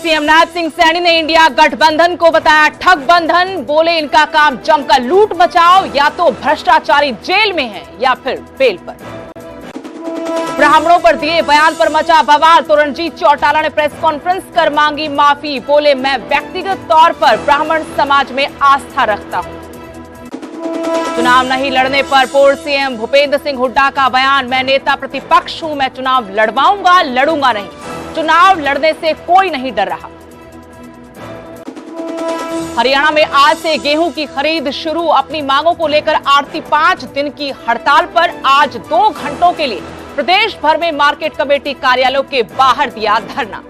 CM Nayab Singh Saini ने India गठबंधन को बताया ठग बंधन। बोले इनका काम जमकर लूट मचाओ, या तो भ्रष्टाचारी जेल में हैं या फिर बेल पर। ब्राह्मणों पर दिए बयान पर मचा बवाल, तो रणजीत चौटाला ने प्रेस कॉन्फ्रेंस कर मांगी माफी। बोले मैं व्यक्तिगत तौर पर ब्राह्मण समाज में आस्था रखता हूं। चुनाव नहीं लड़ने पर पूर्व सीएम भूपेंद्र सिंह हुड्डा का बयान, मैं नेता प्रतिपक्ष हूं, मैं चुनाव लड़वाऊंगा, लड़ूंगा नहीं। चुनाव लड़ने से कोई नहीं डर रहा। हरियाणा में आज से गेहूं की खरीद शुरू। अपनी मांगों को लेकर आढ़ती 5 दिन की हड़ताल पर आज 2 घंटों के लिए प्रदेश भर में मार्केट कमेटी कार्यालयों के बाहर दिया धरना।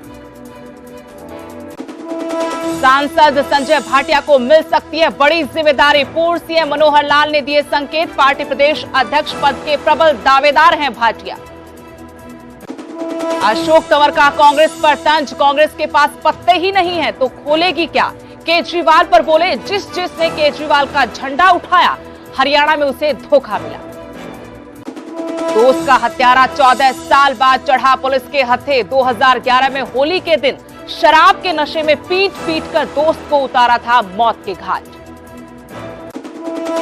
सांसद संजय भाटिया को मिल सकती है बड़ी जिम्मेदारी। पूर्व सीएम मनोहर लाल ने दिए संकेत। पार्टी प्रदेश अध्यक्ष पद के प्रबल दावेदार हैं भाटिया। अशोक तंवर का कांग्रेस पर तंज, कांग्रेस के पास पत्ते ही नहीं है तो खोलेगी क्या। केजरीवाल पर बोले जिसने केजरीवाल का झंडा उठाया हरियाणा में उसे धोखा मिला। दोस्त का हत्यारा 14 साल बाद चढ़ा पुलिस के हत्थे। 2011 में होली के दिन शराब के नशे में पीट कर दोस्त को उतारा था मौत के घाट।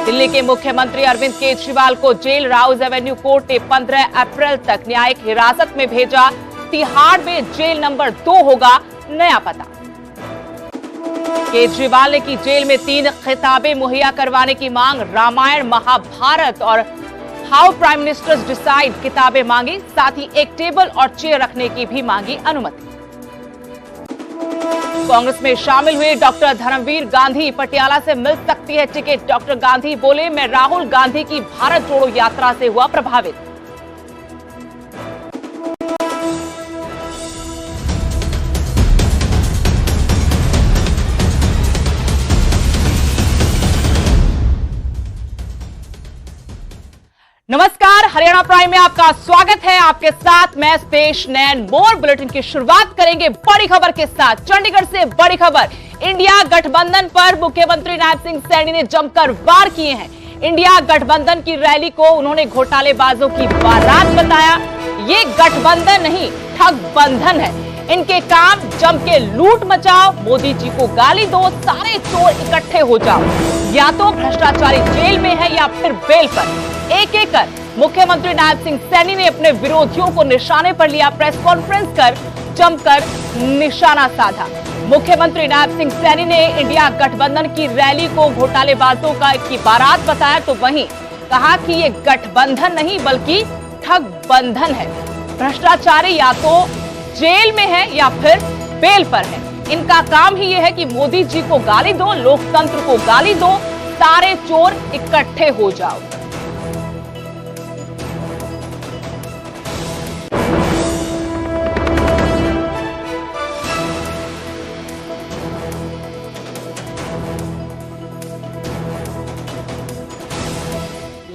दिल्ली के मुख्यमंत्री अरविंद केजरीवाल को जेल राउज एवेन्यू कोर्ट ने 15 अप्रैल तक न्यायिक हिरासत में भेजा। तिहाड़ में जेल नंबर 2 होगा नया पता। केजरीवाल ने की जेल में 3 खिताबें मुहैया करवाने की मांग। रामायण, महाभारत और हाउ प्राइम मिनिस्टर्स डिसाइड किताबें मांगी। साथ ही एक टेबल और चेयर रखने की भी मांगी अनुमति। कांग्रेस में शामिल हुए डॉक्टर धर्मवीर गांधी, पटियाला से मिल सकती है टिकट। डॉक्टर गांधी बोले मैं राहुल गांधी की भारत जोड़ो यात्रा से हुआ प्रभावित। नमस्कार, हरियाणा प्राइम में आपका स्वागत है। आपके साथ मैं स्पेश नैन मोर। बुलेटिन की शुरुआत करेंगे बड़ी खबर के साथ। चंडीगढ़ से बड़ी खबर, इंडिया गठबंधन पर मुख्यमंत्री नायब सिंह सैनी ने जमकर वार किए हैं। इंडिया गठबंधन की रैली को उन्होंने घोटालेबाजों की बारात बताया। ये गठबंधन नहीं ठग बंधन है। इनके काम जम के लूट मचाओ, मोदी जी को गाली दो, सारे चोर इकट्ठे हो जाओ, या तो भ्रष्टाचारी जेल में है या फिर बेल पर। एक एक कर मुख्यमंत्री नायब सिंह सैनी ने अपने विरोधियों को निशाने पर लिया। प्रेस कॉन्फ्रेंस कर जमकर निशाना साधा। मुख्यमंत्री नायब सिंह सैनी ने इंडिया गठबंधन की रैली को घोटालेबाजों की बारात बताया, तो वहीं कहा कि ये गठबंधन नहीं बल्कि ठग बंधन है। भ्रष्टाचारी या तो जेल में है या फिर बेल पर है। इनका काम ही यह है कि मोदी जी को गाली दो, लोकतंत्र को गाली दो, सारे चोर इकट्ठे हो जाओ।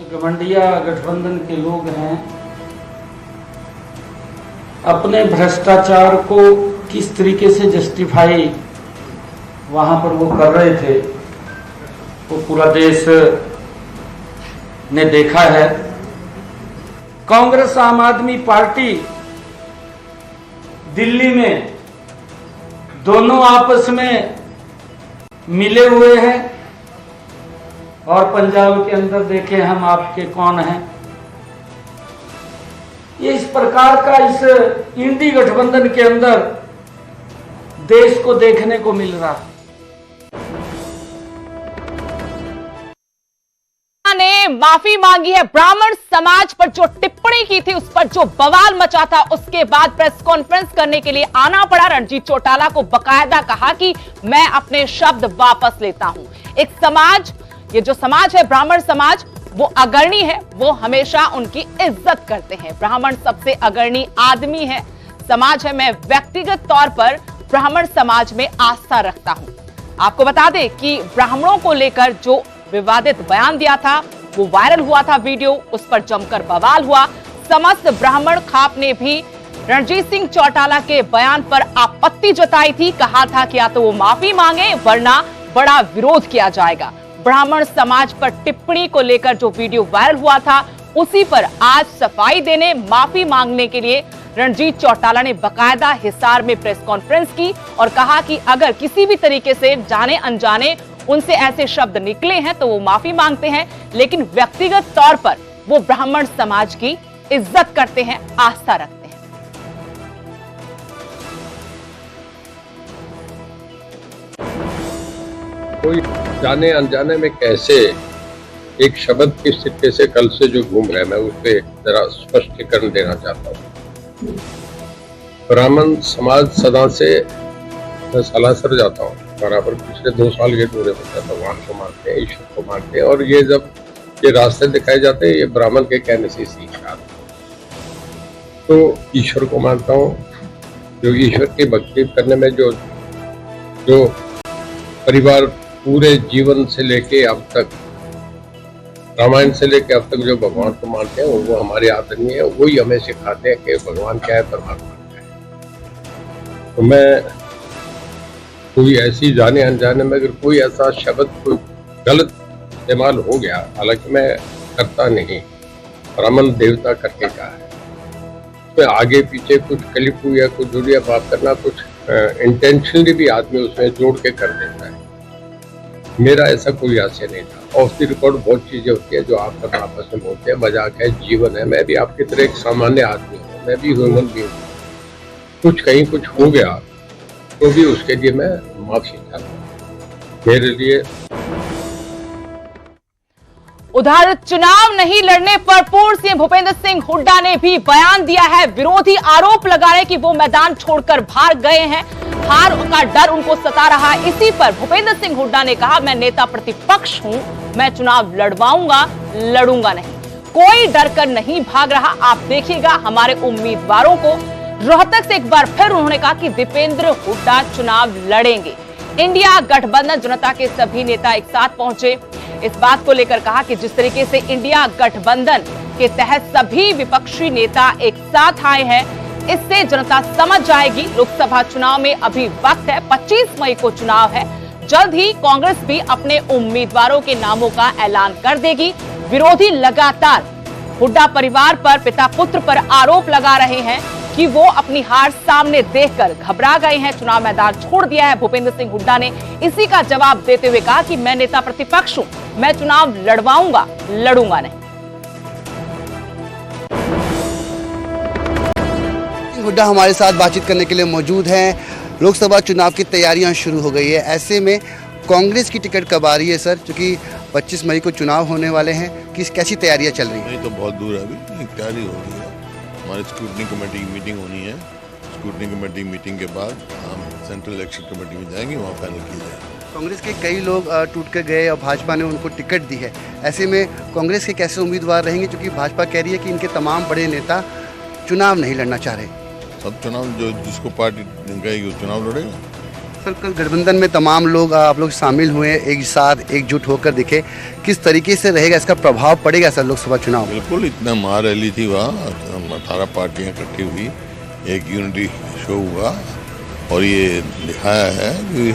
गठबंधिया गठबंधन के लोग हैं, अपने भ्रष्टाचार को किस तरीके से जस्टिफाई वहां पर वो कर रहे थे वो पूरा देश ने देखा है। कांग्रेस आम आदमी पार्टी दिल्ली में दोनों आपस में मिले हुए हैं और पंजाब के अंदर देखें हम आपके कौन हैं। ये इस प्रकार का इस इंडी गठबंधन के अंदर देश को देखने को मिल रहा है। ने माफी मांगी है। ब्राह्मण समाज पर जो टिप्पणी की थी, उस पर जो बवाल मचा था, उसके बाद प्रेस कॉन्फ्रेंस करने के लिए आना पड़ा। रणजीत चौटाला को बकायदा कहा कि मैं अपने शब्द वापस लेता हूं। एक समाज, ये जो समाज है ब्राह्मण समाज, वो अग्रणी है, वो हमेशा उनकी इज्जत करते हैं। ब्राह्मण सबसे अग्रणी आदमी है, समाज है। मैं व्यक्तिगत तौर पर ब्राह्मण समाज में आस्था रखता हूं। आपको बता दें कि ब्राह्मणों को लेकर जो विवादित बयान दिया था वो वायरल हुआ था वीडियो, उस पर जमकर बवाल हुआ। समस्त ब्राह्मण खाप ने भी रणजीत सिंह चौटाला के बयान पर आपत्ति जताई थी। कहा था कि या तो वो माफी मांगे वरना बड़ा विरोध किया जाएगा। ब्राह्मण समाज पर टिप्पणी को लेकर जो वीडियो वायरल हुआ था, उसी पर आज सफाई देने, माफी मांगने के लिए रणजीत चौटाला ने बकायदा हिसार में प्रेस कॉन्फ्रेंस की और कहा कि अगर किसी भी तरीके से जाने अनजाने उनसे ऐसे शब्द निकले हैं तो वो माफी मांगते हैं, लेकिन व्यक्तिगत तौर पर वो ब्राह्मण समाज की इज्जत करते हैं, आस्था रखते हैं। कोई जाने अनजाने में कैसे एक शब्द किस तरीके से कल से जो घूम रहा है, मैं उस पर जरा स्पष्टीकरण देना चाहता हूँ। ब्राह्मण समाज सदा से मैं सलासर जाता हूँ, बराबर पिछले 2 साल के दौरे पर भगवान को मानते हैं, ईश्वर को मानते हैं, और ये जब ये रास्ते दिखाए जाते हैं ये ब्राह्मण के कहने से सीख रहा था। तो ईश्वर को मानता हूँ, जो ईश्वर की भक्ति करने में जो परिवार पूरे जीवन से लेके अब तक, रामायण से लेके अब तक जो भगवान को मानते हैं वो हमारे आदरणीय है, वही हमें सिखाते हैं कि भगवान क्या है, परमात्मा क्या है। तो मैं कोई ऐसी जाने अनजाने में अगर कोई ऐसा शब्द कोई गलत इस्तेमाल हो गया, हालांकि मैं करता नहीं, ब्राह्मण देवता करके कहा है, तो आगे पीछे कुछ कलिपू या कुछ जुड़िया बात करना, कुछ इंटेंशनली भी आदमी उसमें जोड़ के कर देता है। मेरा ऐसा कोई आशय नहीं था। ऑफ द रिकॉर्ड बहुत चीजें होती है जो आप करना आपस में बोलते हैं, मजाक है, जीवन है। मैं भी आपकी तरह एक सामान्य आदमी हूँ, मैं भी ह्यूमन बीइंग हूँ। कुछ कहीं कुछ हो गया तो भी उसके लिए मैं माफी चाहता हूँ। मेरे लिए उधर चुनाव नहीं लड़ने पर पूर्व सीएम भूपेंद्र सिंह हुड्डा ने भी बयान दिया है। विरोधी आरोप लगा रहे कि वो मैदान छोड़कर भाग गए हैं, हार का डर उनको सता रहा है। इसी पर भूपेंद्र सिंह हुड्डा ने कहा, मैं नेता प्रतिपक्ष हूं, मैं चुनाव लड़वाऊंगा, लड़ूंगा नहीं, कोई डर कर नहीं भाग रहा। आप देखिएगा हमारे उम्मीदवारों को। रोहतक से एक बार फिर उन्होंने कहा कि दीपेंद्र हुड्डा चुनाव लड़ेंगे। इंडिया गठबंधन जनता के सभी नेता एक साथ पहुंचे। इस बात को लेकर कहा कि जिस तरीके से इंडिया गठबंधन के तहत सभी विपक्षी नेता एक साथ आए हैं, इससे जनता समझ जाएगी। लोकसभा चुनाव में अभी वक्त है, 25 मई को चुनाव है। जल्द ही कांग्रेस भी अपने उम्मीदवारों के नामों का ऐलान कर देगी। विरोधी लगातार हुड्डा परिवार पर, पिता पुत्र पर आरोप लगा रहे हैं कि वो अपनी हार सामने देखकर घबरा गए हैं, चुनाव मैदान छोड़ दिया है। भूपेंद्र सिंह हुड्डा ने इसी का जवाब देते हुए कहा कि मैं नेता प्रतिपक्ष हूं, मैं चुनाव लड़वाऊंगा, लड़ूंगा नहीं। हुड्डा हमारे साथ बातचीत करने के लिए मौजूद हैं। लोकसभा चुनाव की तैयारियां शुरू हो गई है, ऐसे में कांग्रेस की टिकट कब आ रही है सर? क्योंकि 25 मई को चुनाव होने वाले हैं, कैसी तैयारियां चल रही हैं? नहीं तो बहुत दूर है, अभी तैयारी हो रही है। हमारी स्क्रूटनी कमेटी की मीटिंग होनी है। स्क्रूटनी कमेटी मीटिंग के बाद हम सेंट्रल इलेक्शन कमेटी में जाएंगे, वहाँ फाइनल की जाएगी। कांग्रेस के कई लोग टूट कर गए और भाजपा ने उनको टिकट दी है, ऐसे में कांग्रेस के कैसे उम्मीदवार रहेंगे? क्योंकि भाजपा कह रही है कि इनके तमाम बड़े नेता चुनाव नहीं लड़ना चाह रहे। सब चुनाव जो जिसको पार्टी कहेगी वो चुनाव लड़ेगा। सर, कल गठबंधन में तमाम लोग आप लोग शामिल हुए, एक साथ एकजुट होकर दिखे, किस तरीके से रहेगा, इसका प्रभाव पड़ेगा सर लोकसभा चुनाव? बिल्कुल, इतना महारैली थी वहाँ, 18 पार्टियाँ इकट्ठी हुई, एक यूनिटी शो हुआ और ये दिखाया है कि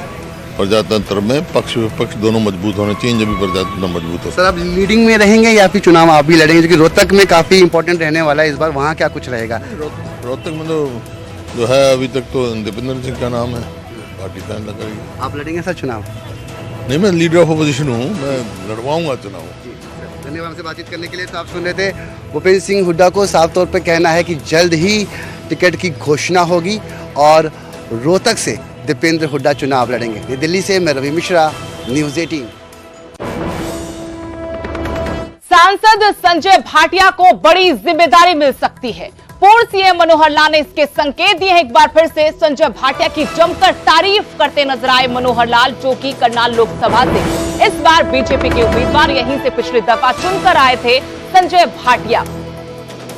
प्रजातंत्र में पक्ष विपक्ष दोनों मजबूत होने चाहिए, जब भी प्रजातंत्र मजबूत हो। सर, आप लीडिंग में रहेंगे या फिर चुनाव आप भी लड़ेंगे? क्योंकि रोहतक में काफ़ी इंपॉर्टेंट रहने वाला है इस बार, वहाँ क्या कुछ रहेगा? रोहतक में तो जो है अभी तक तो दीपेंद्र सिंह का नाम है, पार्टी फैसला करेगी। आप लड़ेंगे सर चुनाव? नहीं, मैं लीडर ऑफ अपोजिशन हूँ, मैं लड़वाऊंगा चुनाव। धन्यवाद हमसे बातचीत करने के लिए। तो आप सुन रहे थे भूपेंद्र सिंह हुड्डा को साफ तौर पर कहना है कि जल्द ही टिकट की घोषणा होगी और रोहतक से दीपेंद्र हुड्डा चुनाव लड़ेंगे। ये दिल्ली से मैं रवि मिश्रा, न्यूज़ 18। सांसद संजय भाटिया को बड़ी जिम्मेदारी मिल सकती है। पूर्व सीएम मनोहर लाल ने इसके संकेत दिए हैं। एक बार फिर से संजय भाटिया की जमकर तारीफ करते नजर आए मनोहर लाल, जो कि करनाल लोकसभा से इस बार बीजेपी के उम्मीदवार, यहीं से पिछली दफा चुनकर आए थे संजय भाटिया।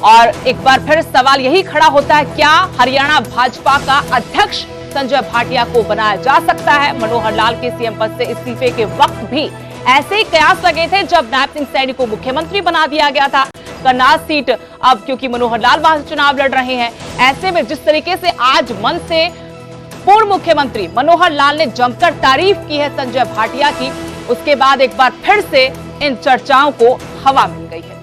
और एक बार फिर सवाल यही खड़ा होता है, क्या हरियाणा भाजपा का अध्यक्ष संजय भाटिया को बनाया जा सकता है? मनोहर लाल के सीएम पद से इस्तीफे के वक्त भी ऐसे ही कयास लगे थे जब नायब सिंह सैनी को मुख्यमंत्री बना दिया गया था। करनाल सीट अब क्योंकि मनोहर लाल वहां से चुनाव लड़ रहे हैं, ऐसे में जिस तरीके से आज मन से पूर्व मुख्यमंत्री मनोहर लाल ने जमकर तारीफ की है संजय भाटिया की, उसके बाद एक बार फिर से इन चर्चाओं को हवा मिल गई है।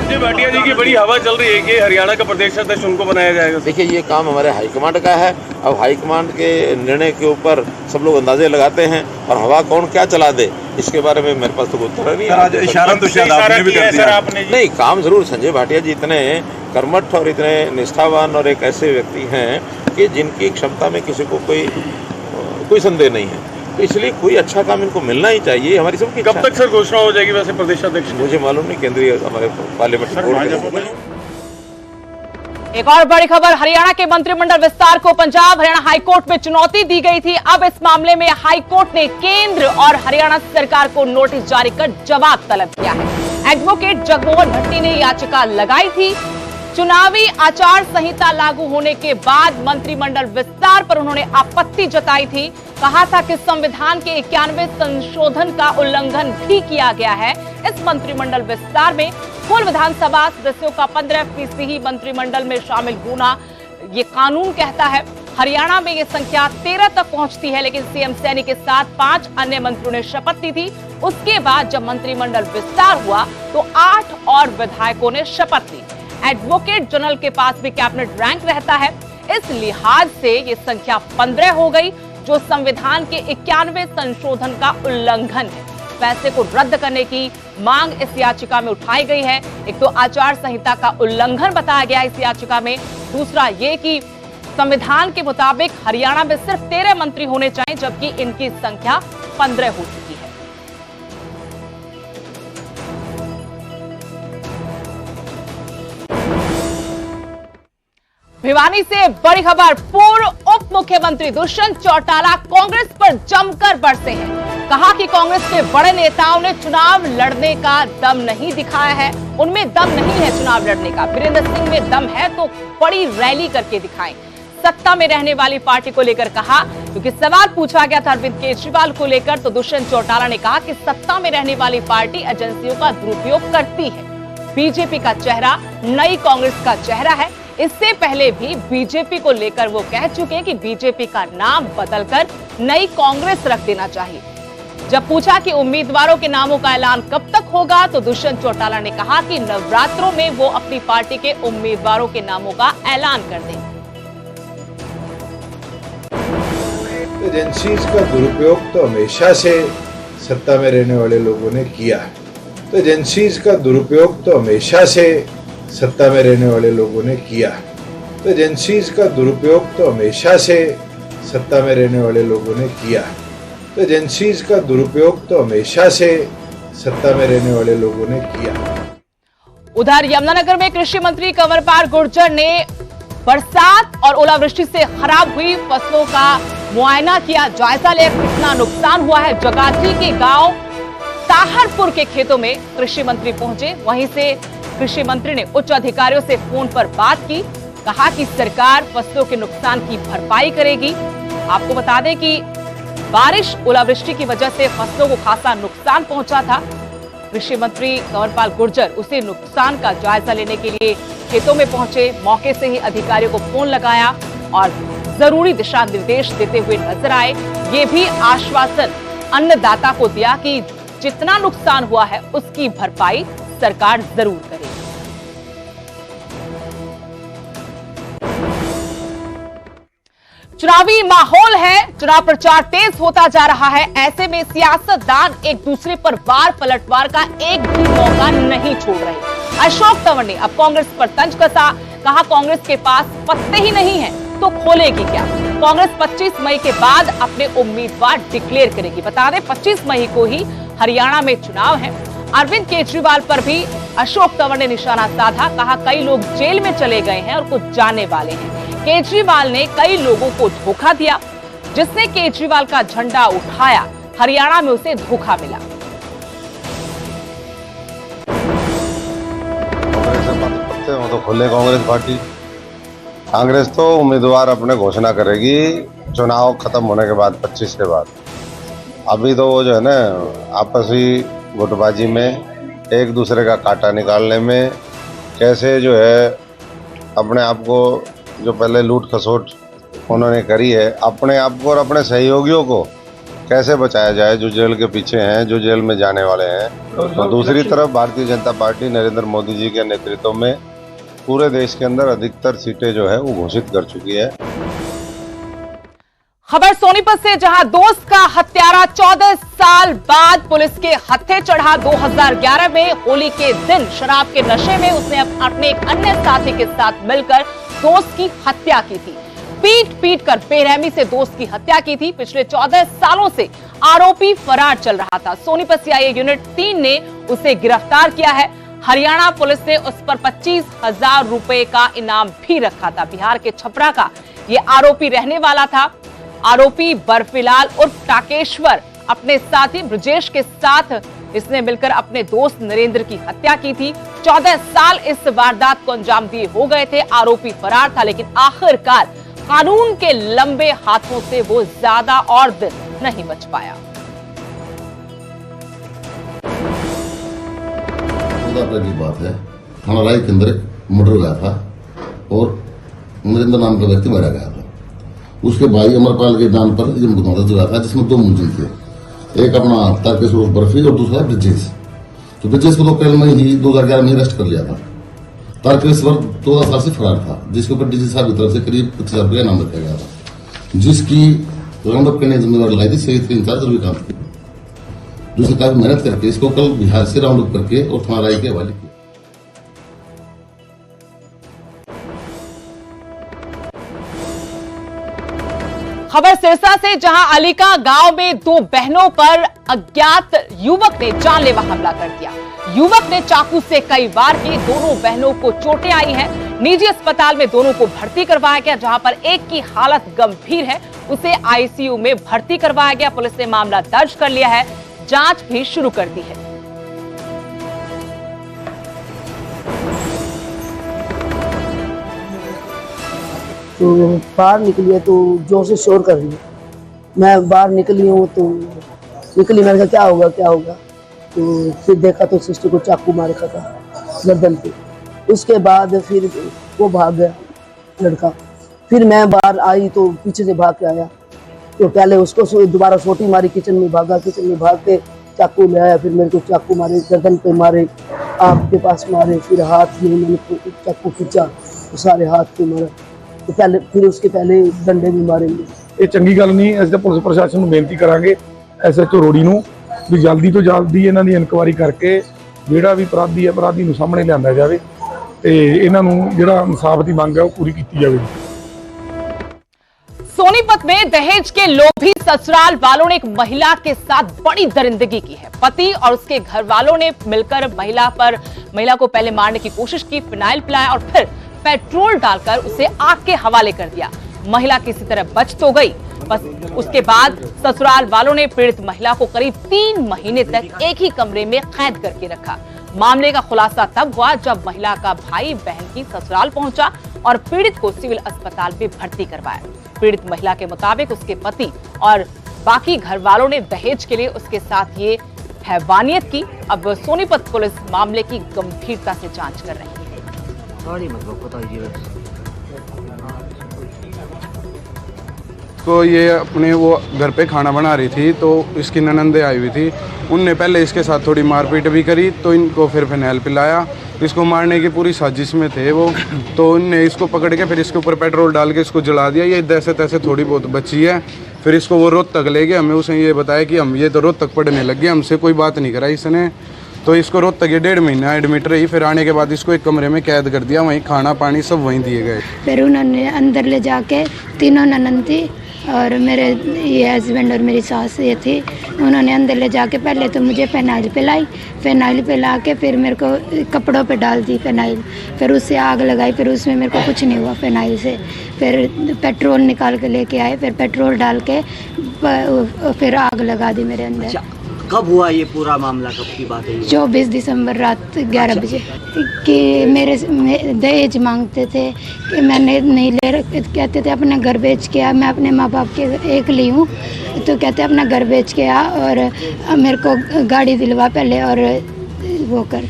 संजय भाटिया जी की बड़ी हवा चल रही है कि हरियाणा का प्रदेश अध्यक्ष उनको बनाया जाएगा। देखिए, ये काम हमारे हाईकमांड का है। अब हाईकमांड के निर्णय के ऊपर सब लोग अंदाजे लगाते हैं और हवा कौन क्या चला दे इसके बारे में मेरे पास तो उत्तर नहीं है। इशारा तो शायद आपने भी कर दिया। नहीं, काम जरूर संजय भाटिया जी इतने कर्मठ और इतने निष्ठावान और एक ऐसे व्यक्ति हैं कि जिनकी क्षमता में किसी को कोई संदेह नहीं है, तो इसलिए कोई अच्छा काम इनको मिलना ही चाहिए, हमारी सबकी। कब तक सर घोषणा हो जाएगी वैसे प्रदेश अध्यक्ष? मुझे मालूम नहीं, केंद्रीय हमारे पार्लियामेंट। एक और बड़ी खबर, हरियाणा के मंत्रिमंडल विस्तार को पंजाब हरियाणा हाईकोर्ट में चुनौती दी गई थी। अब इस मामले में हाईकोर्ट ने केंद्र और हरियाणा सरकार को नोटिस जारी कर जवाब तलब किया है। एडवोकेट जगमोहन भट्टी ने याचिका लगाई थी। चुनावी आचार संहिता लागू होने के बाद मंत्रिमंडल विस्तार पर उन्होंने आपत्ति जताई थी। कहा था कि संविधान के 91 संशोधन का उल्लंघन भी किया गया है। इस मंत्रिमंडल विस्तार में कुल विधानसभा सदस्यों का 15% ही मंत्रिमंडल में शामिल होना ये कानून कहता है। हरियाणा में ये संख्या 13 तक पहुंचती है, लेकिन सीएम सैनी के साथ 5 अन्य मंत्रियों ने शपथ ली थी। उसके बाद जब मंत्रिमंडल विस्तार हुआ तो 8 और विधायकों ने शपथ ली। एडवोकेट जनरल के पास भी कैबिनेट रैंक रहता है, इस लिहाज से ये संख्या 15 हो गई, जो संविधान के 91 संशोधन का उल्लंघन है। फैसले को रद्द करने की मांग इस याचिका में उठाई गई है। एक तो आचार संहिता का उल्लंघन बताया गया इस याचिका में, दूसरा ये कि संविधान के मुताबिक हरियाणा में सिर्फ 13 मंत्री होने चाहिए, जबकि इनकी संख्या 15 हो चुकी है। भिवानी से बड़ी खबर, पूर्व उप मुख्यमंत्री दुष्यंत चौटाला कांग्रेस पर जमकर बरसे हैं। कहा कि कांग्रेस के बड़े नेताओं ने चुनाव लड़ने का दम नहीं दिखाया है, उनमें दम नहीं है चुनाव लड़ने का। वीरेंद्र सिंह में दम है तो बड़ी रैली करके दिखाएं। सत्ता में रहने वाली पार्टी को लेकर कहा, क्योंकि सवाल पूछा गया था अरविंद केजरीवाल को लेकर, तो दुष्यंत चौटाला ने कहा कि सत्ता में रहने वाली पार्टी एजेंसियों का दुरुपयोग करती है। बीजेपी का चेहरा नई कांग्रेस का चेहरा है। इससे पहले भी बीजेपी को लेकर वो कह चुके हैं कि बीजेपी का नाम बदलकर नई कांग्रेस रख देना चाहिए। जब पूछा कि उम्मीदवारों के नामों का ऐलान कब तक होगा, तो दुष्यंत चौटाला ने कहा कि नवरात्रों में वो अपनी पार्टी के उम्मीदवारों के नामों का ऐलान कर देंगे। एजेंसीज का दुरुपयोग तो हमेशा से सत्ता में रहने वाले लोगों ने किया है। तो एजेंसीज का दुरुपयोग तो हमेशा से सत्ता में रहने वाले लोगों ने किया है। तो एजेंसीज का दुरुपयोग तो हमेशा से सत्ता में रहने वाले लोगों ने किया है। तो एजेंसीज का दुरुपयोग तो हमेशा से सत्ता में रहने वाले लोगों ने किया। उधर यमुनानगर में कृषि मंत्री कंवरपाल गुर्जर ने बरसात और ओलावृष्टि से खराब हुई फसलों का मुआयना किया, जायजा लिया कितना नुकसान हुआ है। जगाधरी के गांव ताहरपुर के खेतों में कृषि मंत्री पहुंचे, वहीं से कृषि मंत्री ने उच्च अधिकारियों से फोन पर बात की। कहा कि सरकार फसलों के नुकसान की भरपाई करेगी। आपको बता दें कि बारिश ओलावृष्टि की वजह से फसलों को खासा नुकसान पहुंचा था। कृषि मंत्री कंवरपाल गुर्जर उसी नुकसान का जायजा लेने के लिए खेतों में पहुंचे। मौके से ही अधिकारियों को फोन लगाया और जरूरी दिशा निर्देश देते हुए नजर आए। ये भी आश्वासन अन्नदाता को दिया कि जितना नुकसान हुआ है उसकी भरपाई सरकार जरूर करेगी। चुनावी माहौल है, चुनाव प्रचार तेज होता जा रहा है। ऐसे में सियासतदान एक दूसरे पर वार पलटवार का एक भी मौका नहीं छोड़ रहे। अशोक तंवर ने अब कांग्रेस पर तंज कसा। कहा कांग्रेस के पास पत्ते ही नहीं है तो खोलेगी क्या। कांग्रेस 25 मई के बाद अपने उम्मीदवार डिक्लेयर करेगी। बता दें 25 मई को ही हरियाणा में चुनाव है। अरविंद केजरीवाल पर भी अशोक तंवर ने निशाना साधा। कहा कई लोग जेल में चले गए हैं और कुछ जाने वाले हैं। केजरीवाल ने कई लोगों को धोखा दिया। जिसने केजरीवाल का झंडा उठाया, हरियाणा में उसे धोखा मिला। वो तो खुले कांग्रेस पार्टी, कांग्रेस तो उम्मीदवार अपने घोषणा करेगी चुनाव खत्म होने के बाद 25 के बाद। अभी तो वो जो है ना आपसी गुटबाजी में एक दूसरे का कांटा निकालने में कैसे जो है अपने आप को जो पहले लूट खसोट उन्होंने करी है, अपने आप को और अपने सहयोगियों को कैसे बचाया जाए जो जेल के पीछे हैं, जो जेल में जाने वाले हैं। और दूसरी तरफ भारतीय जनता पार्टी नरेंद्र मोदी जी के नेतृत्व में पूरे देश के अंदर अधिकतर सीटें जो है वो घोषित कर चुकी है। खबर सोनीपत से, जहां दोस्त का हत्यारा 14 साल बाद पुलिस के हत्थे चढ़ा। 2011 में होली के दिन शराब के नशे में उसने अपने एक अन्य साथी के साथ मिलकर दोस्त की हत्या की थी। पीट कर बेरहमी से दोस्त की हत्या की थी। पिछले 14 सालों से आरोपी फरार चल रहा था। सोनीपत सीआईए यूनिट 3 ने उसे गिरफ्तार किया है। हरियाणा पुलिस ने उस पर 25,000 रुपए का इनाम भी रखा था। बिहार के छपरा का ये आरोपी रहने वाला था। आरोपी बर्फीलाल उर्फ टाकेश्वर अपने साथी ब्रजेश के साथ इसने मिलकर अपने दोस्त नरेंद्र की हत्या की थी। 14 साल इस वारदात को अंजाम दिए हो गए थे। आरोपी फरार था, लेकिन आखिरकार कानून के लंबे हाथों से वो ज्यादा और दिन नहीं बच पाया। की बात है, थाना राय के अंदर मर्डर हुआ था और नरेंद्र नाम का व्यक्ति मारा गया था। उसके भाई अमरपाल के नाम पर ये मुकदमा दर्ज हुआ था, जिसमें 2 मुलजिम थे। एक अपना तारकेश्वर बर्फी और दूसरा ब्रजेश। तो ब्रजेश को तो अप्रैल में ही 2011 में अरेस्ट कर लिया था। तारकेश्वर 14 साल से फरार था, जिसके ऊपर डीजी साहब की तरफ से करीब 25,000 रुपये इनाम रखा गया था, जिसकी राउंड अप करने की जिम्मेदारी लगाई थी शहीद के इंचार्ज रविकांत की, जिसने काफी मेहनत करके इसको कल बिहार से राउंड अप करके और थाना राय के हवाले किया। खबर सिरसा से, जहां अलीका गांव में 2 बहनों पर अज्ञात युवक ने जानलेवा हमला कर दिया। युवक ने चाकू से कई वार किए। दोनों बहनों को चोटें आई हैं। निजी अस्पताल में दोनों को भर्ती करवाया गया, जहां पर एक की हालत गंभीर है, उसे आईसीयू में भर्ती करवाया गया। पुलिस ने मामला दर्ज कर लिया है, जांच भी शुरू कर दी है। तो बाहर निकली है तो जोर से शोर कर रही है। मैं बाहर निकली हूँ तो निकली, मैंने कहा क्या होगा। तो फिर देखा तो सिस्टर को चाकू मार रखा था गर्दन पे। उसके बाद फिर वो भाग गया लड़का। फिर मैं बाहर आई तो पीछे से भाग के आया, तो पहले उसको दोबारा सोटी मारी, किचन में भागा, किचन में भाग के चाकू ले आया। फिर मेरे को चाकू मारे, गर्दन पे मारे, आँख के पास मारे, फिर हाथ में मैंने चाकू खींचा तो सारे हाथ पे मारा। तो पहले फिर उसके पहले डंडे भी मारेंगे। ये चंगी गल नहीं। असीं तां पुलिस प्रशासन नूं बेनती करांगे, SHO रोड़ी नूं भी जल्दी तो जल्दी इन्हां दी इनकुआरी करके जिहड़ा भी अपराधी है अपराधी नूं सामने लिआंदा जावे ते इन्हां नूं जिहड़ा इंसाफ दी मंग है वो पूरी कीती जावे। सोनीपत में दहेज के लोभी ससुराल वालों ने एक महिला के साथ बड़ी दरिंदगी की है। पति और उसके घर वालों ने मिलकर महिला को पहले मारने की कोशिश की, फिनाइल पिलाया और फिर पेट्रोल डालकर उसे आग के हवाले कर दिया। महिला किसी तरह बच तो गई, बस उसके बाद ससुराल वालों ने पीड़ित महिला को करीब 3 महीने तक एक ही कमरे में कैद करके रखा। मामले का खुलासा तब हुआ जब महिला का भाई बहन की ससुराल पहुंचा और पीड़ित को सिविल अस्पताल में भर्ती करवाया। पीड़ित महिला के मुताबिक उसके पति और बाकी घर वालों ने दहेज के लिए उसके साथ ये हैवानियत की। अब सोनीपत पुलिस मामले की गंभीरता से जांच कर रही है। तो ये अपने वो घर पे खाना बना रही थी, तो इसकी ननंदे आई हुई थी। उनने पहले इसके साथ थोड़ी मारपीट भी करी, तो इनको फिर फिनाइल पिलाया। इसको मारने की पूरी साजिश में थे वो। तो उनने इसको पकड़ के फिर इसके ऊपर पेट्रोल डाल के इसको जला दिया। ये जैसे तैसे थोड़ी बहुत बची है। फिर इसको वो रोहतक ले गए। हमें उसने ये बताया कि हम ये तो रोहतक पढ़ने लग गए, हमसे कोई बात नहीं कराई इसने। तो इसको रोहतक ये 1.5 महीना एडमिट रही। फिर आने के बाद इसको एक कमरे में कैद कर दिया, वहीं खाना पानी सब वहीं दिए गए। फिर उन्होंने अंदर ले जाके तीनों ननद थी और मेरे ये हस्बैंड और मेरी सास ये थी, उन्होंने अंदर ले जाके पहले तो मुझे फिनाइल पिलाई, फिनाइल पिला के फिर मेरे को कपड़ों पे डाल दी फिनाइल। फिर उससे आग लगाई, फिर उसमें मेरे को कुछ नहीं हुआ फिनाइल से। फिर पेट्रोल निकाल के लेके आए, फिर पेट्रोल डाल के फिर आग लगा दी मेरे अंदर। कब हुआ ये पूरा मामला, कब की बात है? 24 दिसंबर रात 11 बजे कि मेरे दहेज मांगते थे कि मैंने नहीं ले रखे। कहते थे अपना घर बेच के आ, मैं अपने माँ बाप के एक ली हूँ, तो कहते अपना घर बेच के आ और मेरे को गाड़ी दिलवा पहले और वो कर।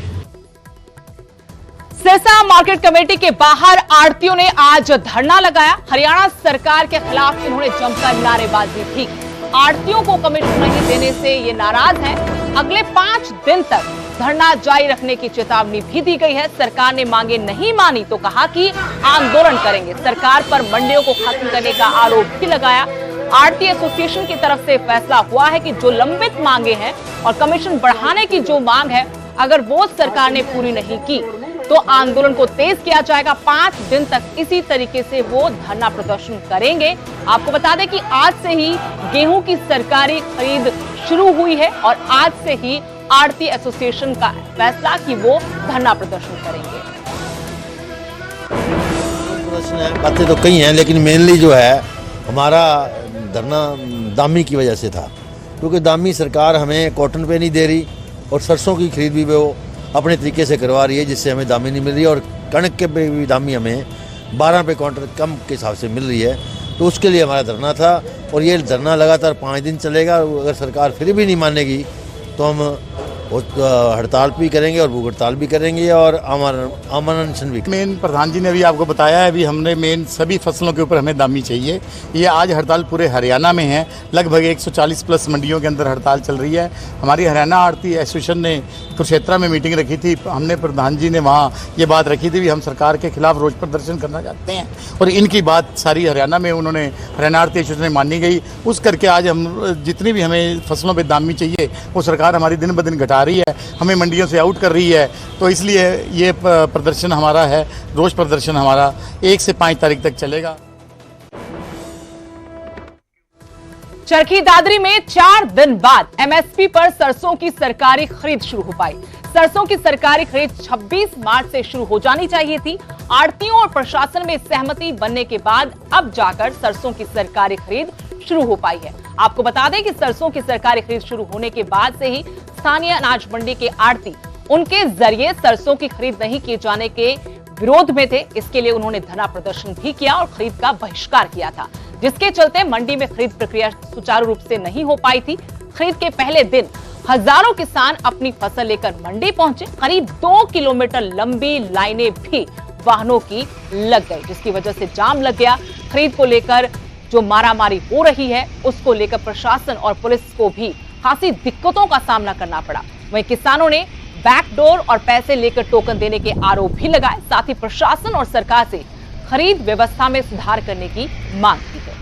सिरसा मार्केट कमेटी के बाहर आड़तियों ने आज धरना लगाया। हरियाणा सरकार के खिलाफ इन्होंने जमकर नारेबाजी की। आड़तियों को कमीशन नहीं देने से ये नाराज हैं। अगले 5 दिन तक धरना जारी रखने की चेतावनी भी दी गई है। सरकार ने मांगे नहीं मानी तो कहा कि आंदोलन करेंगे। सरकार पर मंडियों को खत्म करने का आरोप भी लगाया। आड़ती एसोसिएशन की तरफ से फैसला हुआ है कि जो लंबित मांगे हैं और कमीशन बढ़ाने की जो मांग है, अगर वो सरकार ने पूरी नहीं की तो आंदोलन को तेज किया जाएगा। 5 दिन तक इसी तरीके से वो धरना प्रदर्शन करेंगे। आपको बता दें कि आज से ही गेहूं की सरकारी खरीद शुरू हुई है और आज से ही आड़ती एसोसिएशन का फैसला कि वो धरना प्रदर्शन करेंगे। बातें तो कई हैं, लेकिन मेनली जो है हमारा धरना दामी की वजह से था, क्योंकि दामी सरकार हमें कॉटन पे नहीं दे रही और सरसों की खरीद भी वो अपने तरीके से करवा रही है, जिससे हमें दामी नहीं मिल रही है और कणक के पे भी दामी हमें 12 रुपये क्विंटल कम के हिसाब से मिल रही है। तो उसके लिए हमारा धरना था और ये धरना लगातार 5 दिन चलेगा। अगर सरकार फिर भी नहीं मानेगी तो हम हड़ताल भी करेंगे और भूख हड़ताल भी करेंगे और अमन अनशन भी। मेन प्रधान जी ने अभी आपको बताया है, अभी हमने मेन सभी फसलों के ऊपर हमें दामी चाहिए। ये आज हड़ताल पूरे हरियाणा में है, लगभग 140 प्लस मंडियों के अंदर हड़ताल चल रही है। हमारी हरियाणा आड़ती एसोसिएशन ने कुरुक्षेत्र में मीटिंग रखी थी, हमने प्रधान जी ने वहाँ ये बात रखी थी भी हम सरकार के खिलाफ रोज प्रदर्शन करना चाहते हैं और इनकी बात सारी हरियाणा में उन्होंने हरियाणा आड़ती एसोसिएशन में मानी गई। उस करके आज हम जितनी भी हमें फसलों पर दामी चाहिए वो सरकार हमारी दिन ब दिन घटा रही है, हमें मंडियों से आउट कर रही है। तो इसलिए ये प्रदर्शन हमारा है, रोज प्रदर्शन हमारा 1 से 5 तारीख तक चलेगा। चरखी दादरी में 4 दिन बाद एमएसपी पर सरसों की सरकारी खरीद शुरू हो पाई। सरसों की सरकारी खरीद 26 मार्च से शुरू हो जानी चाहिए थी। आड़तियों और प्रशासन में सहमति बनने के बाद अब जाकर सरसों की सरकारी खरीद शुरू हो पाई है। आपको बता दें कि सरसों की सरकारी खरीद शुरू होने के बाद से ही स्थानीय अनाज मंडी के आड़ती उनके जरिए सरसों की खरीद नहीं किए जाने के विरोध में थे। इसके लिए उन्होंने धरना प्रदर्शन भी किया और खरीद का बहिष्कार किया था, जिसके चलते मंडी में खरीद प्रक्रिया सुचारू रूप से नहीं हो पाई थी। खरीद के पहले दिन हजारों किसान अपनी फसल लेकर मंडी पहुंचे। करीब 2 किलोमीटर लंबी लाइनें भी वाहनों की लग गई, जिसकी वजह से जाम लग गया। खरीद को लेकर जो मारामारी हो रही है उसको लेकर प्रशासन और पुलिस को भी खासी दिक्कतों का सामना करना पड़ा। वहीं किसानों ने बैकडोर और पैसे लेकर टोकन देने के आरोप भी लगाए। साथ ही प्रशासन और सरकार से खरीद व्यवस्था में सुधार करने की मांग की है।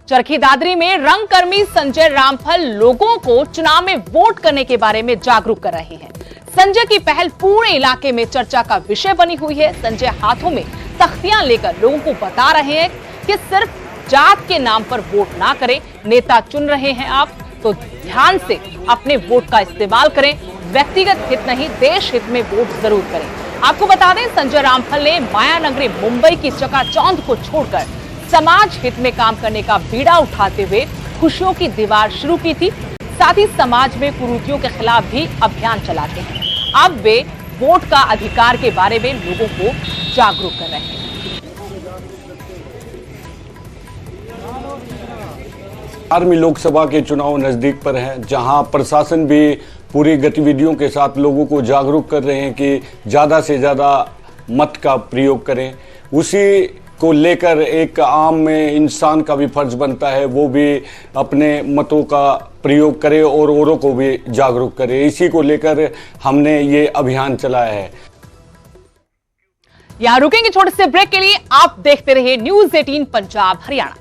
चरखी दादरी में रंगकर्मी संजय रामफल लोगों को चुनाव में वोट करने के बारे में जागरूक कर रहे हैं। संजय की पहल पूरे इलाके में चर्चा का विषय बनी हुई है। संजय हाथों में तख्तियां लेकर लोगों को बता रहे हैं कि सिर्फ जात के नाम पर वोट ना करें। नेता चुन रहे हैं आप तो ध्यान से अपने वोट का इस्तेमाल करें। व्यक्तिगत हित नहीं, देश हित में वोट जरूर करें। आपको बता दें, संजय रामफल ने मायानगरी मुंबई की चकाचौंध को छोड़कर समाज हित में काम करने का बीड़ा उठाते हुए खुशियों की दीवार शुरू की थी। साथ ही समाज में कुरीतियों के खिलाफ भी अभियान चलाते हैं। अब वे वोट का अधिकार के बारे में लोगों को जागरूक कर रहे हैं। आर्मी लोकसभा के चुनाव नजदीक पर हैं, जहां प्रशासन भी पूरी गतिविधियों के साथ लोगों को जागरूक कर रहे हैं कि ज़्यादा से ज़्यादा मत का प्रयोग करें। उसी को लेकर एक आम इंसान का भी फर्ज बनता है वो भी अपने मतों का प्रयोग करे और औरों को भी जागरूक करे। इसी को लेकर हमने ये अभियान चलाया है। यहां रुकेंगे छोटे से ब्रेक के लिए। आप देखते रहिए न्यूज़ 18 पंजाब हरियाणा।